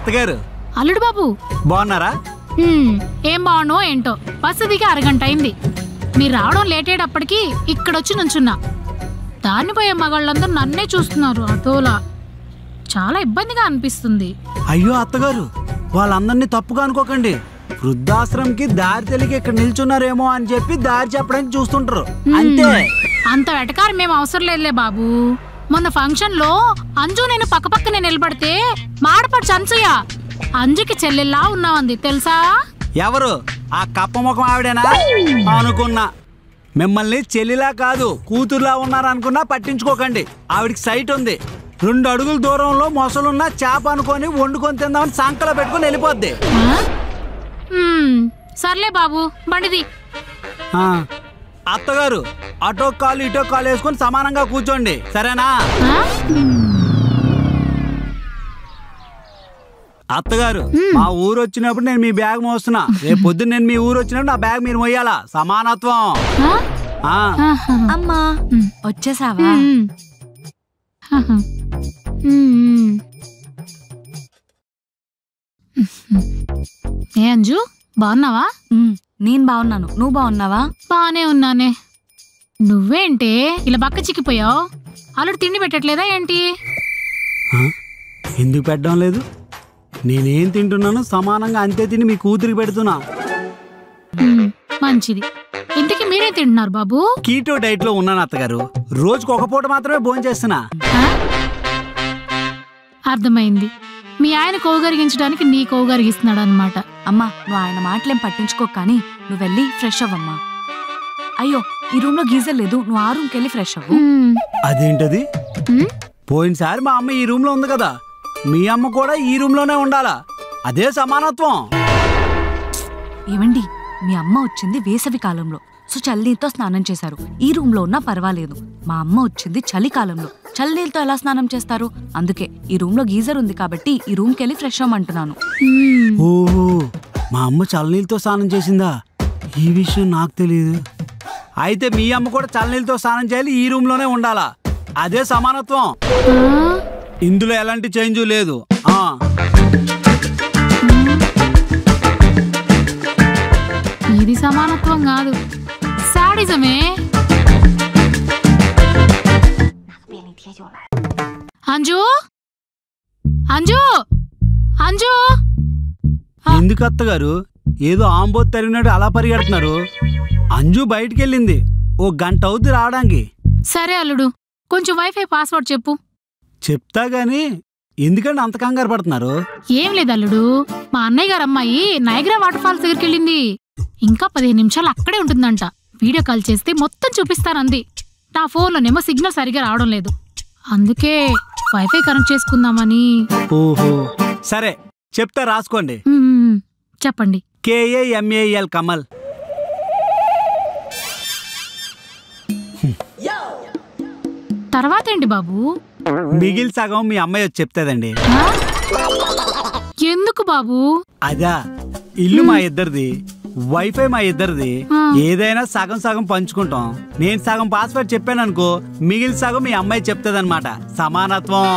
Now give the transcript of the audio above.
అత్తగారు. అల్లుడు బాబు బాగున్నారా? ఏం బాగున్నావు ఏంటో. బస్సు దిగి అరగంట అయింది. మీరు రావడం లేట్ అయ్యేటప్పటికి ఇక్కడొచ్చి నుంచున్నా. దాన్ని పోయే మగాళ్ళందరూ నన్నే చూస్తున్నారు అదోలా. చాలా ఇబ్బందిగా అనిపిస్తుంది. అయ్యో అత్తగారు, వాళ్ళందరినీ తప్పుగా అనుకోకండి. వృద్ధాశ్రమంకి దారి తెలియక ఇక్కడ నిల్చున్నారేమో అని చెప్పి దారి చెప్పడానికి చూస్తుంటారు అంతే. అంత వెటకారం మేము అవసరం లేదులే బాబు. మొన్న ఫంక్షన్ లో అంజు నేను పక్కపక్కనే నిలబడితే మాడపడి చంచయ్య అంజుకి చెల్లెల్లా ఉన్నావంది తెలుసా? ఎవరు? ఆ కప్ప ముఖం ఆవిడేనా? అనుకున్నా. మిమ్మల్ని చెల్లిలా కాదు కూతురులా ఉన్నారనుకున్నా పట్టించుకోకండి. ఆవిడికి సైట్ ఉంది. 2 అడుగుల దూరంలో మొసలున్న చేప అనుకొని వండుకొని తిందామని సంకలో పెట్టుకుని వెళ్ళిపోద్ది. సర్లే బాబు బండిది. అత్తగారు అటో కాలు ఇటో కాలు వేసుకొని సమానంగా కూర్చోండి సరేనా? అత్తగారు మా ఊరు వచ్చినప్పుడు నేను మీ బ్యాగ్ మోస్తున్నా. రేపు పొద్దున్న నేను మీ ఊరు వచ్చినప్పుడు నా బ్యాగ్ మీరు మోయాలా. సమానత్వం. అమ్మా వచ్చేసావా? ఏ అంజు బాగున్నావా? నేను బాగున్నాను. నువ్వు బాగున్నావా? బానే ఉన్నానే. నువ్వేంటే ఇలా బక్క చిక్కిపోయావు? అల్లుడు తిండి పెట్టట్లేదా ఏంటి? ఎందుకు పెట్టడం లేదు? నేనేం తింటున్నాను సమానంగా అంతే తిని మీ కూతురికి పెడుతున్నా. మంచిది. ఇంతకీ మీరే తింటున్నారు బాబు? కీటో డైట్ లో ఉన్నాను అత్తగారు. రోజుకు ఒక పూట మాత్రమే భోజనం చేస్తున్నా. అర్థమైంది. మీ ఆయన కోగరిగించడానికి నీ కోగరిగిస్తున్నాడు అనమాట. అమ్మా నువ్వు ఆయన మాటలేం పట్టించుకో. కానీ నువ్వు వెళ్ళి ఫ్రెష్ అవ్వమ్మా. అయ్యో ఈ రూమ్ లో గీజర్ లేదు. నువ్వు ఆ రూమ్కి వెళ్ళి ఫ్రెష్ అవ్వు. అదేంటది? పోయినసారి మా అమ్మ ఈ రూమ్ లో ఉంది కదా, మీ అమ్మ కూడా ఈ రూమ్ లోనే ఉండాలా. అదే సమానత్వం. ఏమండి మీ అమ్మ వచ్చింది వేసవి కాలంలో, సో చల్లనీళ్ళతో స్నానం చేశారు. ఈ రూమ్ లో ఉన్నా పర్వాలేదు. మా అమ్మ వచ్చింది చలికాలంలో, చల్లనీళ్ళతో ఎలా స్నానం చేస్తారు? అందుకే ఈ రూమ్ లో గీజర్ ఉంది కాబట్టి ఈ రూమ్ కి వెళ్ళి ఫ్రెష్ అవ్వమంటున్నాను. ఓహో మా అమ్మ చల్లనీళ్ళతో స్నానం చేసిందా? ఈ విషయం నాకు తెలియదు. అయితే మీ అమ్మ కూడా చల్లనీళ్ళతో స్నానం చేయాలి, ఈ రూమ్ లోనే ఉండాలా. అదే సమానత్వం. ఇందులో ఎలాంటి చేంజ్ లేదు. ఇది సమానత్వం కాదు, సాడిజమే. అంజు అంజు అంజు ఎందుకు అత్తగారు ఏదో ఆంబోత్ తరిగినట్టు అలా పరిగెడుతున్నారు? అంజు బయటికి వెళ్ళింది. 1 గంట అవుద్ది రావడానికి. సరే అల్లుడు, కొంచెం వైఫై పాస్వర్డ్ చెప్పు. చెప్తా గాని ఎందుకంటే అంత కంగారు పడుతున్నారు? ఏం లేదు అల్లుడు, మా అన్నయ్య గారు అమ్మాయి నైగ్రా వాటర్ ఫాల్స్ దగ్గరికి వెళ్ళింది. ఇంకా 15 నిమిషాలు అక్కడే ఉంటుందంట. వీడియో కాల్ చేస్తే మొత్తం చూపిస్తానంది. నా ఫోన్లోనేమో సిగ్నల్ సరిగా రావడం లేదు. అందుకే వైఫై కనెక్ట్ చేసుకుందామని. ఓహో సరే చెప్తా రాసుకోండి. చెప్పండి. KAMAL కమల్. తర్వాత ఏంటి బాబు? మిగిలి సగం మీ అమ్మాయి వచ్చి చెప్తాదండి. ఎందుకు బాబు? అదా ఇల్లు మా ఇద్దరిది, వైఫై మా ఇద్దరిది. ఏదైనా సగం సగం పంచుకుంటాం. నేను సగం పాస్వర్డ్ చెప్పాను అనుకో, మిగిలి సగం మీ అమ్మాయి చెప్తాదన్నమాట. సమానత్వం.